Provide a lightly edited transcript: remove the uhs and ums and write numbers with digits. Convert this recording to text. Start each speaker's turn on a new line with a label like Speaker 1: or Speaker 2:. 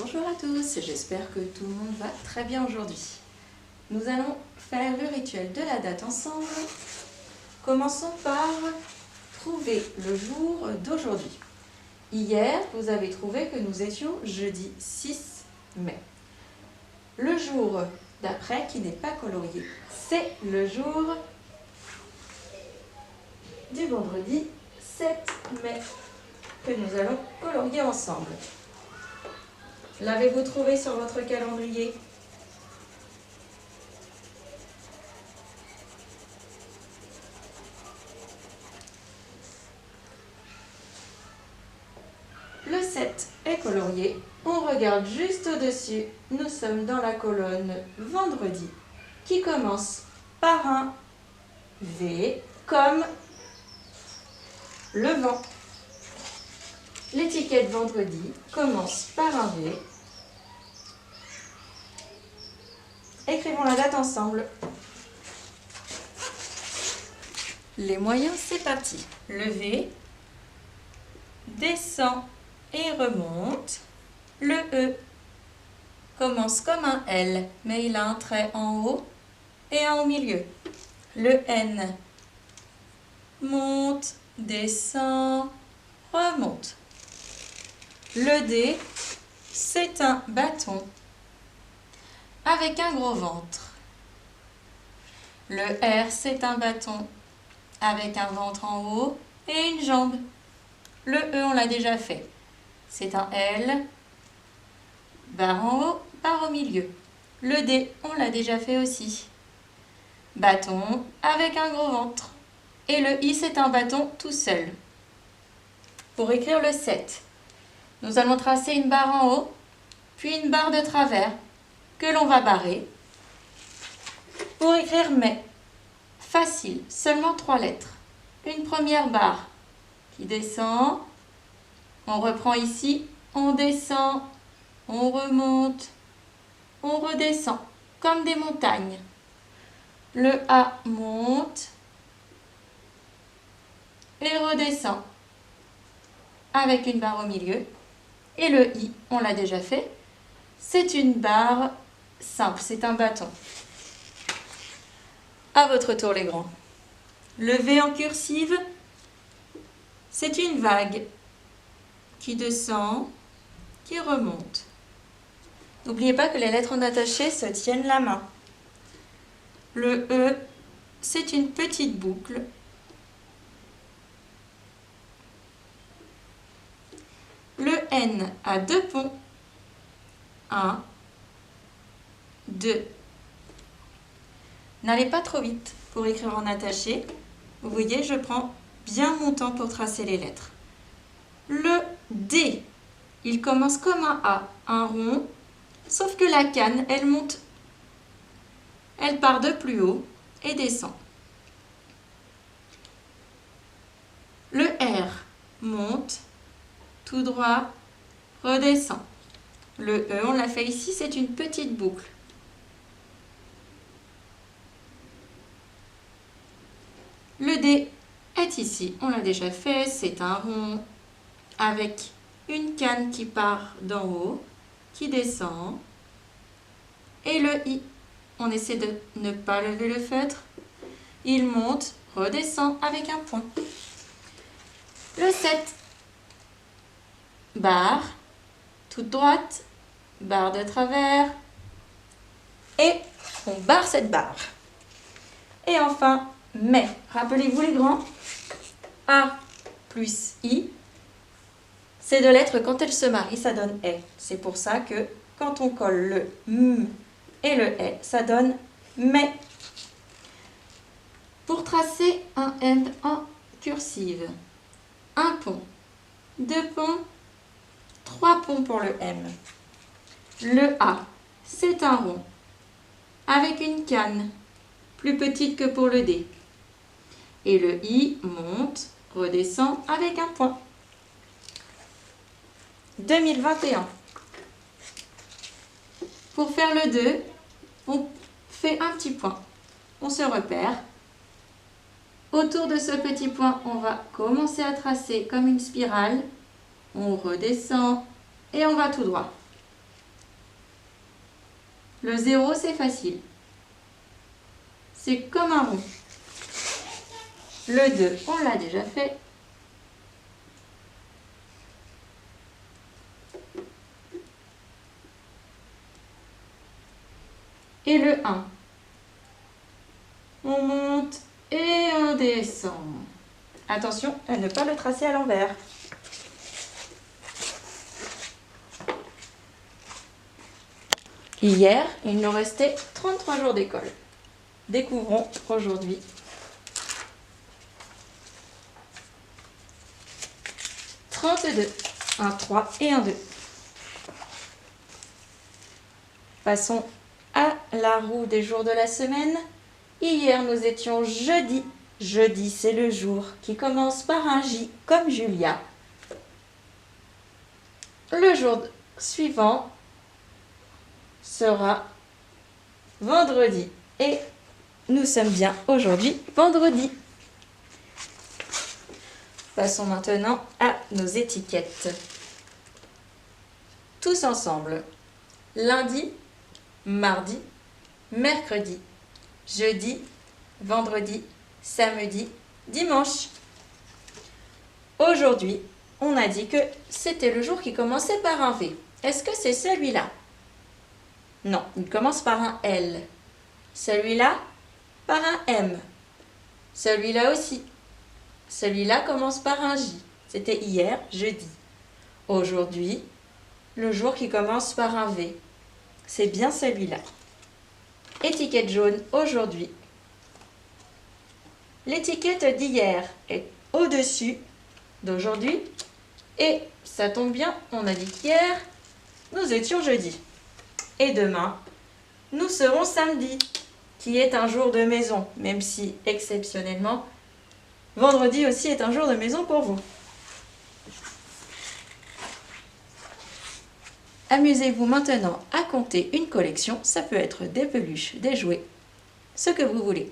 Speaker 1: Bonjour à tous, j'espère que tout le monde va très bien aujourd'hui. Nous allons faire le rituel de la date ensemble. Commençons par trouver le jour d'aujourd'hui. Hier, vous avez trouvé que nous étions jeudi 6 mai. Le jour d'après, qui n'est pas colorié, c'est le jour du vendredi 7 mai que nous allons colorier ensemble. L'avez-vous trouvé sur votre calendrier? Le 7 est colorié. On regarde juste au-dessus. Nous sommes dans la colonne vendredi qui commence par un V comme le vent. L'étiquette vendredi commence par un V. Écrivons la date ensemble. Les moyens, c'est parti. Le V descend et remonte. Le E commence comme un L, mais il a un trait en haut et un au milieu. Le N monte, descend, remonte. Le D, c'est un bâton avec un gros ventre. Le R, c'est un bâton avec un ventre en haut et une jambe. Le E, on l'a déjà fait. C'est un L, barre en haut, barre au milieu. Le D, on l'a déjà fait aussi. Bâton avec un gros ventre. Et le I, c'est un bâton tout seul. Pour écrire le 7, nous allons tracer une barre en haut, puis une barre de travers que l'on va barrer. Pour écrire mai, facile, seulement 3 lettres. Une première barre qui descend, on reprend ici, on descend, on remonte, on redescend, comme des montagnes. Le A monte et redescend avec une barre au milieu. Et le I, on l'a déjà fait, c'est une barre simple, c'est un bâton. À votre tour les grands. Le V en cursive, c'est une vague qui descend, qui remonte. N'oubliez pas que les lettres en attaché se tiennent la main. Le E, c'est une petite boucle. Le N a 2 ponts. 1, 2. N'allez pas trop vite pour écrire en attaché. Vous voyez, je prends bien mon temps pour tracer les lettres. Le D, il commence comme un A, un rond, sauf que la canne, elle monte. Elle part de plus haut et descend. Le R monte, tout droit, redescend. Le E, on l'a fait ici, c'est une petite boucle. Le D est ici, on l'a déjà fait, c'est un rond avec une canne qui part d'en haut, qui descend. Et le I, on essaie de ne pas lever le feutre. Il monte, redescend avec un point. Le 7, barre, toute droite, barre de travers. Et on barre cette barre. Et enfin, mai. Rappelez-vous les grands, A plus I, ces 2 lettres, quand elles se marient, ça donne E. C'est pour ça que quand on colle le M et le E, ça donne mai. Pour tracer un M en cursive, 1 pont, 2 ponts, 3 ponts pour le M. Le A, c'est un rond avec une canne plus petite que pour le D. Et le I monte, redescend avec un point. 2021. Pour faire le 2, on fait un petit point. On se repère. Autour de ce petit point, on va commencer à tracer comme une spirale. On redescend et on va tout droit. Le 0, c'est facile. C'est comme un rond. Le 2, on l'a déjà fait. Et le 1. On monte et on descend. Attention à ne pas le tracer à l'envers. Hier, il nous restait 33 jours d'école. Découvrons aujourd'hui « 32 ». Un 3 et un 2. Passons à la roue des jours de la semaine. Hier, nous étions jeudi. Jeudi, c'est le jour qui commence par un J comme Julia. Le jour suivant sera vendredi. Et nous sommes bien aujourd'hui, vendredi. Passons maintenant à nos étiquettes. Tous ensemble. Lundi, mardi, mercredi, jeudi, vendredi, samedi, dimanche. Aujourd'hui, on a dit que c'était le jour qui commençait par un V. Est-ce que c'est celui-là? Non, il commence par un L. Celui-là, par un M. Celui-là aussi. Celui-là commence par un J. C'était hier, jeudi. Aujourd'hui, le jour qui commence par un V. C'est bien celui-là. Étiquette jaune aujourd'hui. L'étiquette d'hier est au-dessus d'aujourd'hui. Et ça tombe bien, on a dit qu'hier, nous étions jeudi. Et demain, nous serons samedi, qui est un jour de maison, même si exceptionnellement, vendredi aussi est un jour de maison pour vous. Amusez-vous maintenant à compter une collection, ça peut être des peluches, des jouets, ce que vous voulez.